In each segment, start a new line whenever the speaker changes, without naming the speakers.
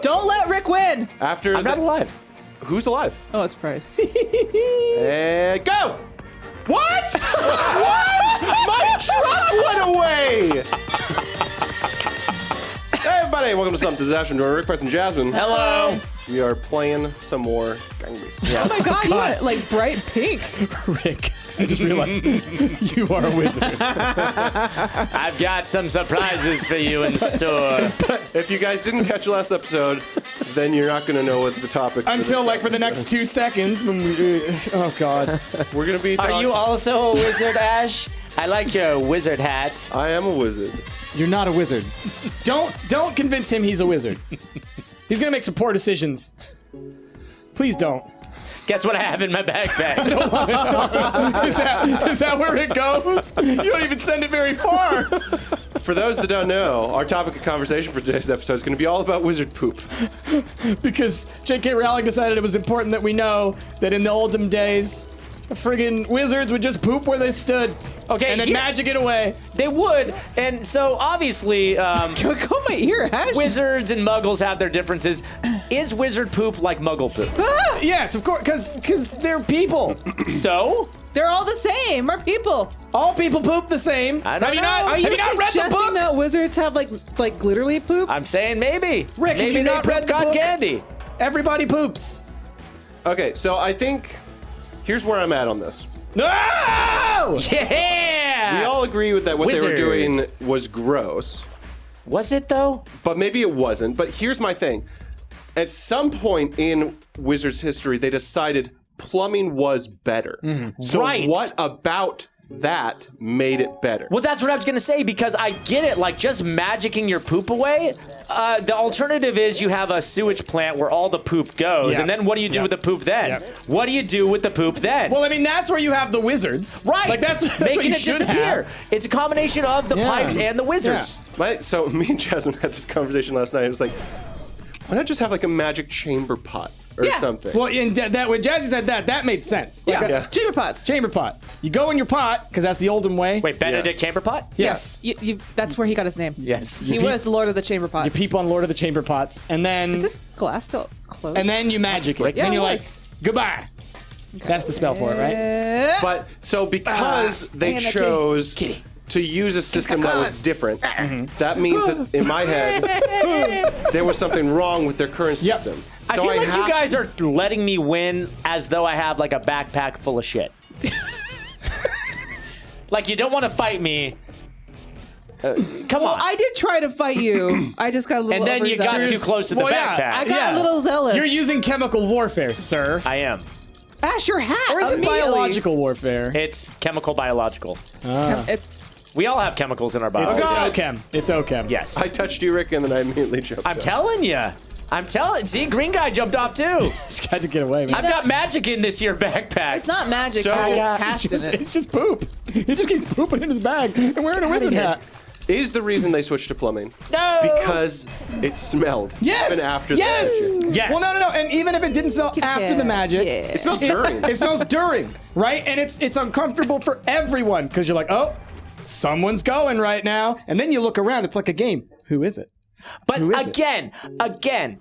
Don't let Rick win.
After
I'm not alive.
Who's alive?
Oh, it's Price.
And go! What? What? My truck went away! Hey everybody, welcome to Stumpt. This is Ashton, Rick, Price, and Jasmine.
Hello.
We are playing some more Gangbus.
Oh my god, you went like bright pink.
Rick, I just realized you are a wizard.
I've got some surprises for you in store.
If you guys didn't catch last episode, then you're not going to know what the topic
Until like for the next 2 seconds when we, oh god.
We're going to be talking.
Are you also a wizard, Ash? I like your wizard hat.
I am a wizard.
You're not a wizard. Don't convince him he's a wizard. He's gonna make some poor decisions. Please don't.
Guess what I have in my backpack?
Is that where it goes? You don't even send it very far.
For those that don't know, our topic of conversation for today's episode is going to be all about wizard poop.
Because J.K. Rowling decided it was important that we know that in the olden days, friggin' wizards would just poop where they stood.
Okay,
and then magic it away.
They would, and so obviously,
Go my ear, Ash.
wizards and muggles have their differences. Is wizard poop like muggle poop?
Ah!
Yes, of course, because they're people.
So?
They're all the same. We're people.
All people poop the same.
I don't know.
Are you
have you not read the
suggesting
book?
that wizards have like glitterly poop?
I'm saying maybe.
Rick,
maybe
have you
they
not read
poop
the
cotton
book?
candy.
Everybody poops.
Okay, so I think here's where I'm at on this.
No!
Yeah!
We all agree with that what they were
Wizard.
doing was gross.
Was it though?
But maybe it wasn't. But here's my thing. At some point in Wizards history, they decided plumbing was better. So
Right.
what about that made it better?
Well, that's what I was gonna say, because I get it, like just magicking your poop away. The alternative is you have a sewage plant where all the poop goes,
Yeah.
and then what do you do with the poop then?
Yeah.
What do you do with the poop then?
Well, I mean, that's where you have the wizards.
right,
Like, that's what
making
you
it
should
disappear.
have.
It's a combination of the
Yeah.
pipes and the wizards.
So me and Jasmine had this conversation last night. It was like, why not just have like a magic chamber pot or
Yeah.
something?
Well, in that when Jazzy said that made sense. Like
yeah.
a
Chamber pots.
chamber pot. You go in your pot, because that's the olden way.
Wait, Benedict Chamberpot?
Yes.
That's where he got his name.
Yes.
He was the Lord of the Chamber Pots.
You peep on Lord of the Chamber Pots, and then
Is this glass still closed?
and then you magic it.
Yeah,
and you're
it
like,
was.
goodbye. That's the spell for it, right?
But so because they
man, that
chose
Kitty.
to use a system that was different, that means that in my head there was something wrong with their current
Yep.
system.
I
So
feel like you
have-
guys are letting me win as though I have like a backpack full of shit. Like you don't want to fight me. Come
Well,
on.
I did try to fight you. I just got a little
and then you got
overzealous.
too close to the
Well, yeah.
backpack.
I got a little zealous.
You're using chemical warfare, sir.
I am.
Ash, your hat.
Or is it
immediately.
biological warfare?
It's chemical biological.
It's-
We all have chemicals in our
It's,
bodies.
God.
OChem. It's OChem.
Yes.
I touched you, Rick, and then I immediately jumped.
I'm
up.
telling you. See, green guy jumped off too.
Just had to get away, man.
I've got magic in this here backpack.
It's not magic.
So-
I
Yeah,
just cast in it.
It's just poop. He just keeps pooping in his bag and wearing a wizard
here.
hat.
Is the reason they switched to plumbing
No.
because it smelled
Yes.
even after
yes.
the magic?
Yes.
Well, no. And even if it didn't smell after the magic,
Yeah.
It smelled during.
it smells during, right? And it's uncomfortable for everyone because you're like, oh, someone's going right now, and then you look around. It's like a game. Who is it?
But
Who is it?
again,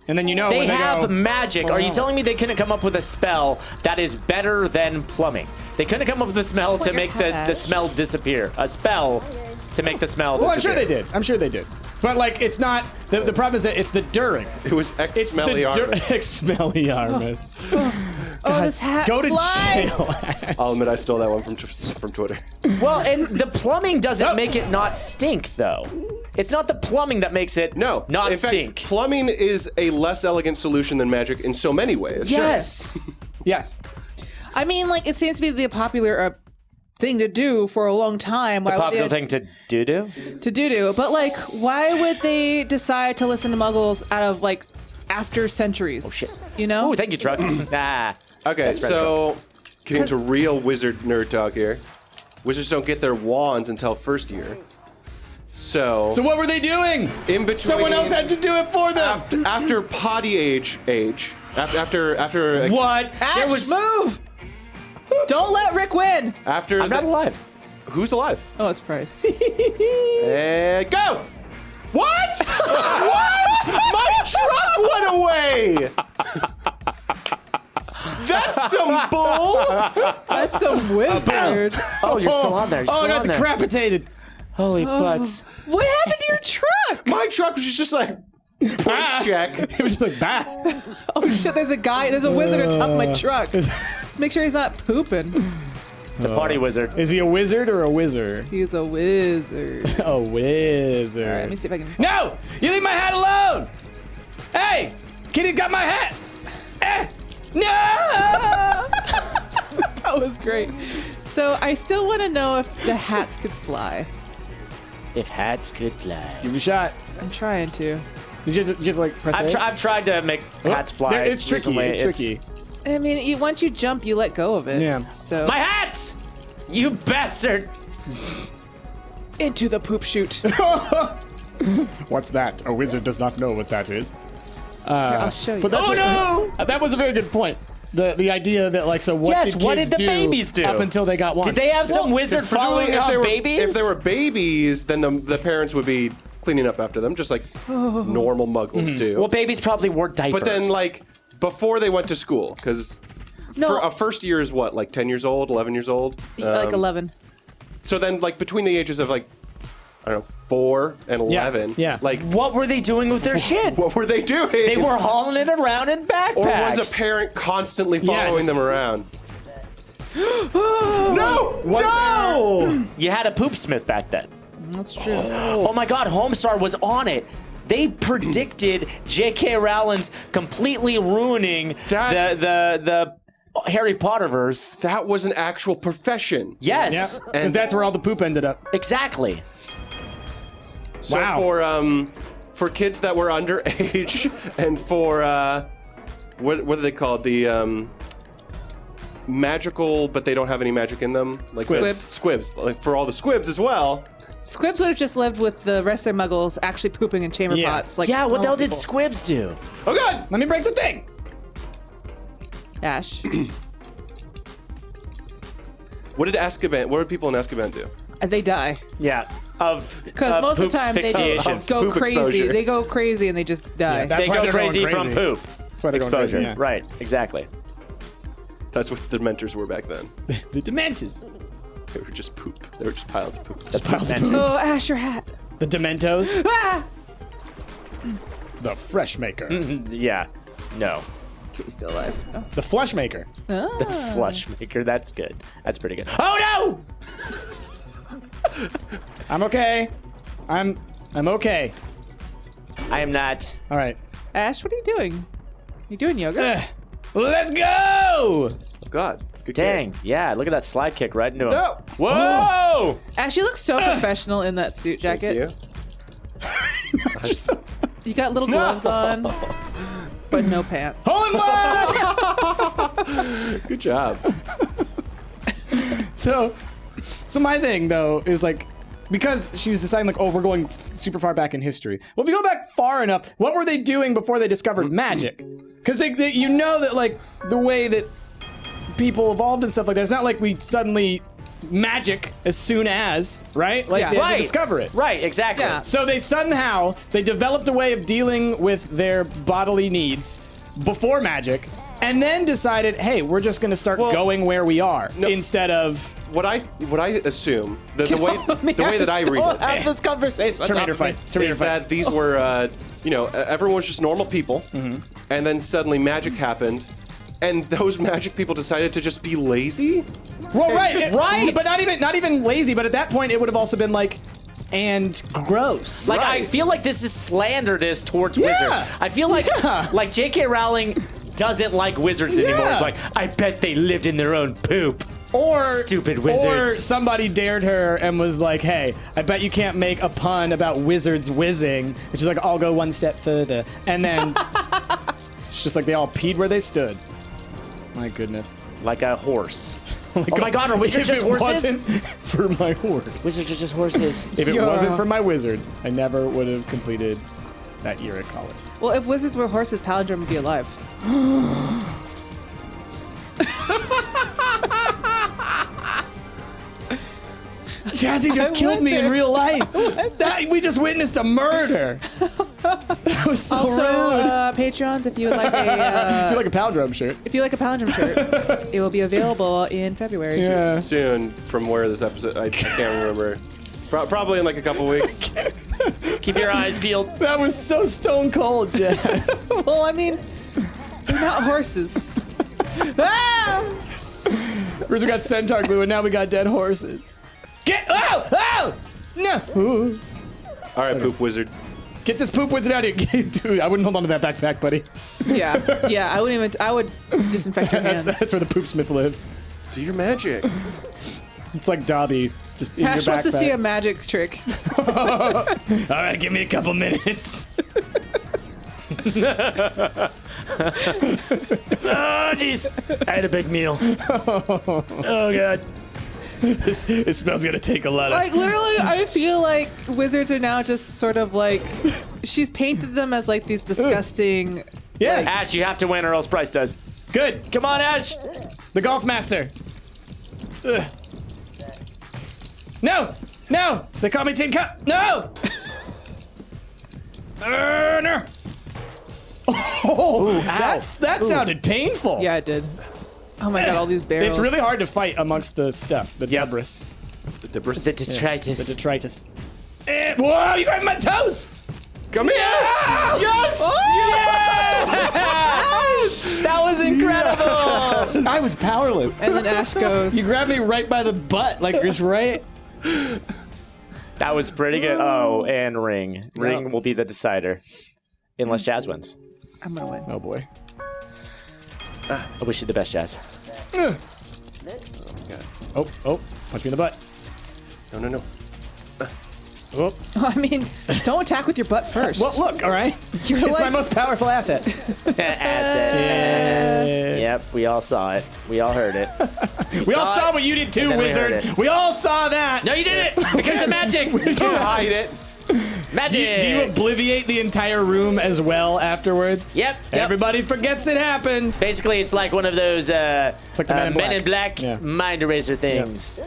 And then you know
they
when they
have
go,
magic. Are you
wow.
telling me they couldn't come up with a spell that is better than plumbing? They couldn't come up with a spell to
your
make
hat.
the smell disappear. A spell to make the smell
Well, I'm
disappear.
sure they did. But like, it's not. The problem is that it's the during.
It was
It's the
Expelliarmus.
Expelliarmus.
Oh, this hat.
Go to
fly.
jail.
I'll admit I stole that one from Twitter.
Well, and the plumbing doesn't make it not stink, though. It's not the plumbing that makes it
No,
not
in fact,
stink.
plumbing is a less elegant solution than magic in so many ways.
Yes.
Yes.
I mean, like, it seems to be the popular thing to do for a long time. Why would
Popular
they-
thing to do.
to do. But, like, why would they decide to listen to muggles out of, like, after centuries? Oh,
shit.
You know?
Oh, thank you, truck. Ah.
Okay,
That's
so getting into real wizard nerd talk here. Wizards don't get their wands until first year. So
So what were they doing?
in between,
Someone else had to do it for them.
after potty age, after
What?
Ash,
There was.
move! Don't let Rick win.
after
I'm not alive.
Who's alive?
Oh, it's Price.
And go! What? What? My truck went That's some bull.
That's some wizard.
Oh, you're still on there. You're
Oh, I
still
got
on there.
decapitated.
Holy butts.
What happened to your truck?
My truck was just like, point check.
It was just like, bah.
Oh shit! There's a wizard on top of my truck. Let's make sure he's not pooping.
It's a party wizard.
Is he a wizard or a wizard?
He's a wizard.
A wizard.
All right, let me see if I can.
No! You leave my hat alone! Hey! Kitty got my hat! No!
That was great. So I still want to know if the hats could fly.
If hats could fly.
Give me a shot.
I'm trying to.
Did you just like press A?
I've tried to make hats fly.
There- It's tricky.
recently.
It's tricky.
I mean, once you jump, you let go of it.
Yeah.
So
My hat! You bastard!
into the poop chute.
What's that? A wizard does not know what that is.
I'll show you.
But that's
Oh no!
that was a very good point. The idea that like, so what
Yes,
did
what
kids
did the babies do?
up until they got one?
Did they have some wizard
Presumably,
following on babies?
If they were babies, then the parents would be cleaning up after them, just like normal muggles do.
Well, babies probably wore diapers.
But then, like, before they went to school, because
No.
a first year is what, like 10 years old, 11 years old?
Like 11.
So then, like, between the ages of, like, I don't know, 4 and 11,
yeah.
like,
what were they doing with their shit?
what were they doing?
They were hauling it around in backpacks.
Or was a parent constantly following
just-
them around? No! No!
You had a poop smith back then.
That's true.
Oh my God, Homestar was on it. They predicted J.K. Rowling's completely ruining
That-
the Harry Potterverse.
That was an actual profession.
Yes,
Yeah, because that's where all the poop ended up.
exactly.
So
Wow.
for kids that were underage and for what are they called? The magical, but they don't have any magic in them. Like
Squibs.
Squibs. Like for all the squibs as well.
Squibs would have just lived with the rest of their muggles actually pooping in chamber
Yeah.
pots. Like
Yeah, what the hell
normal
did
people.
Squibs do?
Oh God!
Let me break the thing.
Ash.
What did people in Azkaban do?
As they die.
Yeah, of
Because most of the
poop's
time they
asphyxiation.
just go
Poop
crazy.
exposure.
They go crazy and they just die.
Yeah, that's
They
why
go
they're going
crazy from
crazy.
poop
That's why they're going
exposure.
crazy, yeah.
Right, exactly.
That's what the Dementors were back then.
The Dementors.
They were just poop. They were just piles of poop.
Piles of
Dementors.
poop.
Oh, Ash, your hat.
The Dementos.
Ah!
The Fresh Maker.
Yeah, no.
He's still alive. Oh.
The Flush Maker.
The flush maker. That's good. That's pretty good. Oh no!
I'm okay. I'm okay.
I am not.
All right.
Ash, what are you doing? You doing yoga?
Let's go.
Oh God. Good
Dang.
kid.
Yeah. Look at that slide kick right into him.
No.
Whoa!
Ash, you look so professional in that suit jacket.
Thank you.
You got little gloves on, but no pants.
Hole in one.
Good job.
So my thing though is like, because she was deciding like, oh, we're going super far back in history. Well, if you go back far enough, what were they doing before they discovered magic? Because you know that like the way that people evolved and stuff like that, it's not like we suddenly magic as soon as, right? Like
Yeah.
they had
Right.
to discover it.
Right. Exactly.
Yeah.
So they developed a way of dealing with their bodily needs before magic, and then decided, hey, we're just going to start going where we are instead of
What I assume the way that I read
Don't
it
have this conversation. on
Terminator
top of me.
fight. Terminator
is
fight.
that these were everyone was just normal people, and then suddenly magic happened. And those magic people decided to just be lazy?
Well, right,
right.
but not even lazy. But at that point, it would have also been like, and gross.
Like I
Right.
feel like this is slanderous towards
Yeah.
wizards. I feel like like J.K. Rowling doesn't like wizards anymore.
Yeah.
It's like I bet they lived in their own poop.
or
Stupid
Or
wizards.
somebody dared her and was like, hey, I bet you can't make a pun about wizards whizzing. And she's like, I'll go one step further. And then it's just like they all peed where they stood. My goodness.
Like a horse.
Like,
Oh my God, are wizards
if
just
it
horses?
wasn't for my horse.
Wizards are just horses.
If it
Yeah.
wasn't for my wizard, I never would have completed that year at college.
Well, if wizards were horses, Palindrome would be alive.
Jazzy just
I
killed me in
wonder.
real life. We just witnessed a murder. That was so
Also,
rude.
Patreons, if you would like a
I feel like a palindrome shirt.
if you like a palindrome shirt, it will be available in February.
Yeah.
Soon, from where this episode, I can't remember. Probably in like a couple weeks.
Keep your eyes peeled.
That was so stone cold, Jazz.
Well, I mean, they're not horses. Ah!
First we got centaur glue, and now we got dead horses. Oh! No! Ooh.
All right, Poop Wizard.
Get this poop wizard out of here. Dude, I wouldn't hold on to that backpack, buddy.
Yeah. I would disinfect your hands.
That's where the poop smith lives.
Do your magic.
It's like Dobby, just in
Ash
your
wants to see a
backpack.
magic trick.
All right, give me a couple minutes.
Oh, jeez. I had a big meal. Oh, God.
This smell's gonna take a lot of.
Like literally, I feel like wizards are now just sort of like she's painted them as like these disgusting.
Yeah,
Ash, you have to win or else Bryce does.
good.
Come on, Ash.
The golf master. Ugh. No! They call me Tin Cup. No! No! Oh, that sounded painful.
Yeah, it did. Oh my god, all these barrels.
It's really hard to fight amongst the stuff, the debris,
The Debris.
The detritus.
the detritus. Whoa! You grabbed my toes.
Come here!
Yes!
That was incredible.
I was powerless.
And then Ash goes.
You grabbed me right by the butt, like just right.
That was pretty good. Oh, and Ring. Ring will be the decider. Unless Jazz wins.
I'm gonna win.
Oh boy.
I wish you the best, Jazz.
Oh, punch me in the butt.
No.
Oh.
I mean, don't attack with your butt first.
Well, look, all right.
You're
It's my
like-
most powerful asset.
Asset. Yep, we all saw it. We all heard it.
We all saw
it,
what you did
and
too,
then we heard
wizard.
it.
We all saw that.
No, you did it! Because of magic!
Don't hide it.
Magic!
Do you obliviate the entire room as well afterwards?
Yep.
Everybody forgets it happened.
Basically, it's like one of those
like the Men in
Black
Yeah.
mind eraser things.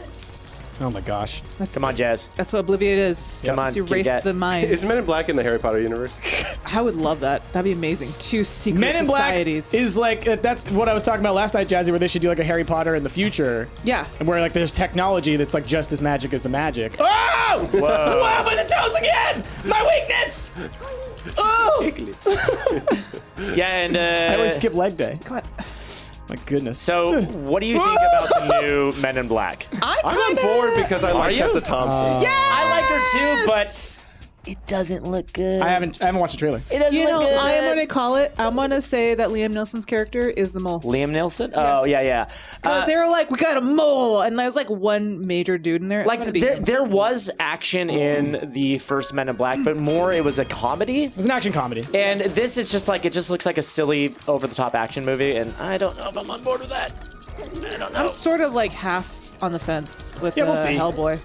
Oh my gosh.
Come on, Jazz.
That's what Obliviate is.
Come on,
Just
Kit
erase
Kat.
the mind.
Is Men in Black in the Harry Potter universe?
I would love that. That'd be amazing. Two secret
Men in Black
societies.
is like that's what I was talking about last night, Jazzy, where they should do like a Harry Potter in the future.
Yeah.
And where like there's technology that's like just as magic as the magic. Oh!
Whoa.
Whoa, by the toes again! My weakness! Oh!
Yeah, and
I always skip leg day.
Come on.
My goodness.
so what do you think about the new Men in Black?
I'm on board because I like
you?
Tessa Thompson.
Yeah.
I like her too, but it doesn't look good.
I haven't watched the trailer.
It doesn't
You know,
look good.
I am going to call it. I'm going to say that Liam Neeson's character is the mole.
Liam Neeson? Oh, yeah.
Because they were like, we got a mole. And there's like one major dude in there. It's
Like
gonna be him.
there was action in the first Men in Black, but more it was a comedy.
It was an action comedy.
And this is just like, it just looks like a silly, over-the-top action movie, and I don't know if I'm on board with that. I don't know.
I'm sort of like half on the fence with
we'll see.
Hellboy.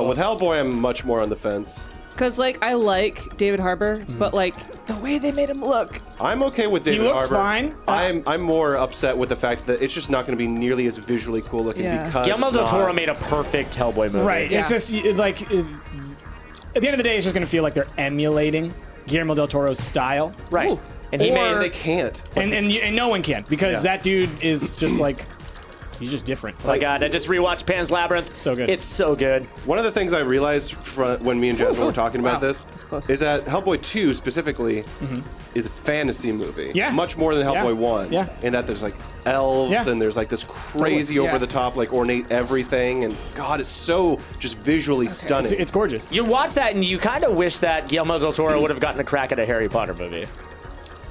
With Hellboy, I'm much more on the fence.
Because like I like David Harbour, but like the way they made him look.
I'm okay with David
looks
Harbour.
fine.
I'm more upset with the fact that it's just not going to be nearly as visually cool looking
Yeah.
because
Guillermo
it's
del
not-
Toro made a perfect Hellboy movie.
Right.
Yeah.
It's just like at the end of the day, it's just gonna feel like they're emulating Guillermo del Toro's style.
Right.
Ooh.
And he
Or
made
they can't.
And no one can because
Yeah.
that dude is just like he's just different.
Oh my God, I just rewatched Pan's Labyrinth.
So good.
It's so good.
One of the things I realized when me and Jasmine were talking about
Wow.
this
That's close.
is that Hellboy 2 specifically is a fantasy movie.
Yeah.
Much more than Hellboy 1.
Yeah.
In that there's like elves
Yeah.
and there's like this crazy
Totally. Yeah.
over the top, like ornate everything. And God, it's so just visually stunning.
It's gorgeous.
You watch that and you kind of wish that Guillermo del Toro would have gotten a crack at a Harry Potter movie.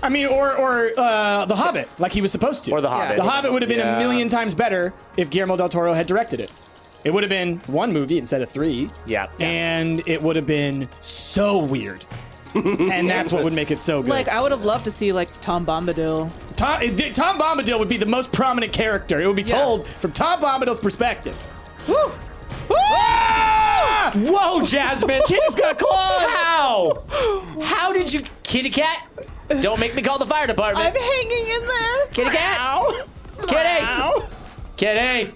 I mean, or The Hobbit, like he was supposed to.
Or The Hobbit.
The Hobbit would have been
Yeah.
a million times better if Guillermo del Toro had directed it. It would have been one movie instead of three.
Yeah.
And it would have been so weird. And that's what would make it so good.
Like I would have loved to see like Tom Bombadil.
Tom Bombadil would be the most prominent character. It would be
Yeah.
told from Tom Bombadil's perspective.
Woo!
Ah!
Whoa, Jasmine!
Kitty's got claws!
How? How did you... Kitty cat? Don't make me call the fire department.
I'm hanging in there.
Kitty cat? Kitty! Kitty!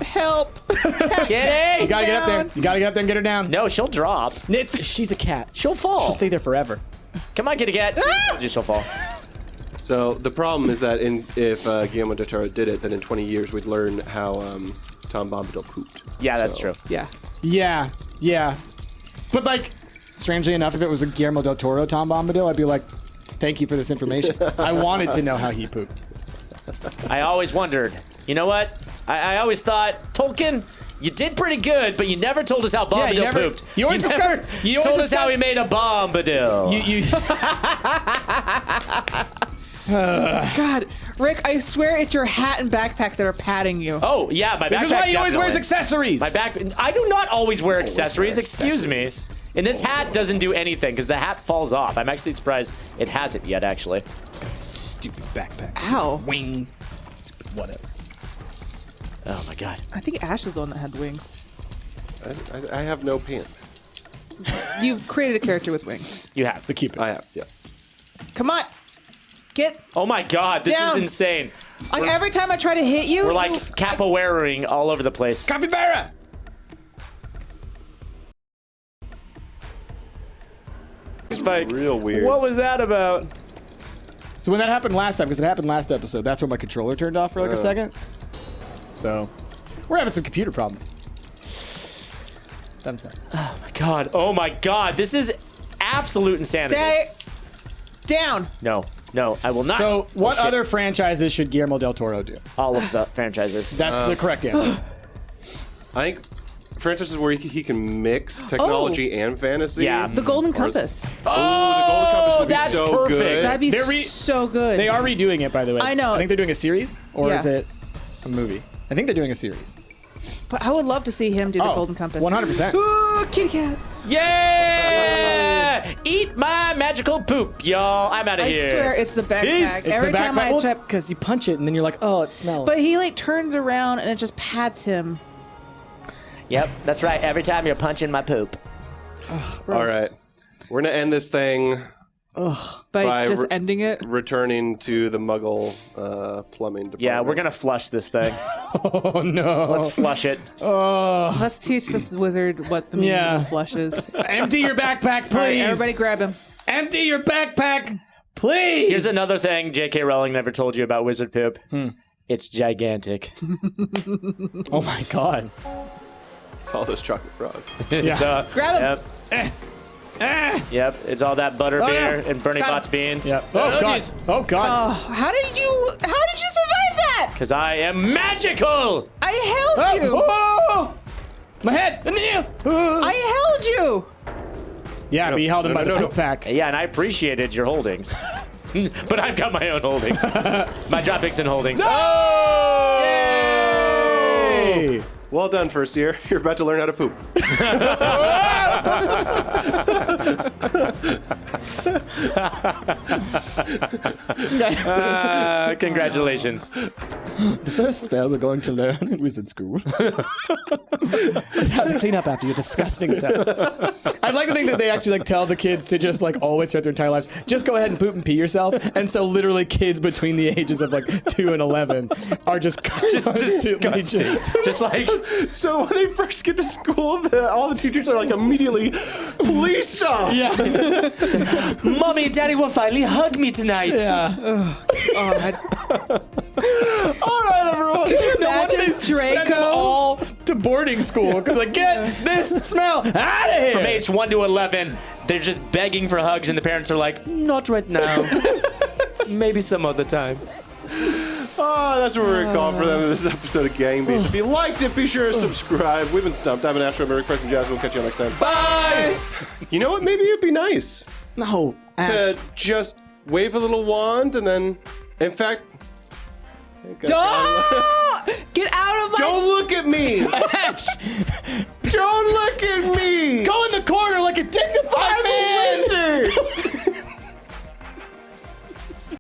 Help!
Kitty!
You gotta get up there.
Down.
You gotta get up there and get her down.
No, she'll drop.
She's a cat.
She'll fall.
She'll stay there forever.
Come on, kitty cat. She'll fall.
So the problem is that if Guillermo del Toro did it, then in 20 years we'd learn how Tom Bombadil pooped.
Yeah, that's true.
Yeah.
Yeah. But like, strangely enough, if it was a Guillermo del Toro Tom Bombadil, I'd be like, thank you for this information. I wanted to know how he pooped.
I always wondered. You know what? I always thought, Tolkien, you did pretty good, but you never told us how Bombadil pooped.
You always
never told us how he made a Bombadil.
God, Rick, I swear it's your hat and backpack that are patting you.
Oh, yeah, my backpack.
This is why he always wears
definitely.
accessories.
I do not always wear accessories. Excuse me. And this hat doesn't do anything because the hat falls off. I'm actually surprised it hasn't yet, actually.
It's got stupid backpack.
Ow.
Stupid wings. Stupid whatever.
Oh my god.
I think Ash is the one that had wings.
I have no pants.
You've created a character with wings.
You have.
The keeper.
I have, yes.
Come on. Get
Oh my god, this
Down.
is insane.
like every time I try to hit you.
We're like capoeiraing all over the place.
Capybara!
Spike.
Real weird.
What was that about?
So when that happened last time, because it happened last episode, that's when my controller turned off for like a second. So we're having some computer problems. Thumbs down.
Oh my god, this is absolute insanity.
Stay down.
No, I will not.
So what
shit.
other franchises should Guillermo del Toro do?
All of the franchises.
That's the correct answer.
I think franchises where he can mix technology and fantasy.
Yeah.
The Golden Compass.
The Golden Compass would be
that's
so
perfect.
good.
That'd be
They're
so good.
They are redoing it, by the way.
I know.
I think they're doing a series, or
Yeah.
is it a movie? I think they're doing a series.
But I would love to see him do the Golden Compass.
100%.
Ooh, kitty cat.
Yeah! Eat my magical poop, y'all. I'm out of
I
here.
swear it's the backpack.
Peace. It's
Every time I try.
because you punch it and then you're like, oh, it smells.
But he like turns around and it just pats him.
Yep, that's right. Every time you're punching my poop.
All right. We're going to end this thing
By just ending it.
returning to the Muggle plumbing department.
Yeah, we're gonna flush this thing.
oh no.
Let's flush it.
Let's teach this wizard what the meaning of flush is.
Empty your backpack, please.
All right, everybody grab him.
Empty your backpack, please.
Here's another thing J.K. Rowling never told you about wizard poop. It's gigantic.
Oh my god.
It's all those chocolate frogs.
Yeah.
Grab him.
Yep. Yep, it's all that butter beer and Bernie
Got
Bott's beans.
Yep. Oh god.
jeez.
Oh god.
Oh, how did you survive that?
Cause I am magical!
I held you.
Oh! My head.
I held you.
Yeah, but you held him by the
no.
backpack.
Yeah, and I appreciated your holdings. But I've got my own holdings. My drop picks and holdings. Oh!
Hey!
Well done, first year. You're about to learn how to poop.
Congratulations.
The first spell we're going to learn in wizard school is how to clean up after your disgusting self. I'd like to think that they actually like tell the kids to just like always throughout their entire lives, just go ahead and poop and pee yourself. And so literally kids between the ages of like 2 and 11 are just constantly
disgusting. Just like,
So when they first get to school, all the teachers are like immediately, please stop.
yeah.
Mommy and Daddy will finally hug me tonight.
Yeah.
God.
All right, everyone.
Imagine
Send them all to boarding school because like get this smell out of here.
From age 1 to 11, they're just begging for hugs, and the parents are like, not right now. Maybe some other time.
Oh, that's what we're going to call for them in this episode of Gang Beasts. If you liked it, be sure to subscribe. We've been Stumpt. I've been Astro, Merry Chris, and Jazz. We'll catch you all next time.
Bye!
You know what? Maybe it'd be nice
No.
to just wave a little wand and then, in fact,
Don't get out of my.
don't look at me.
Ash.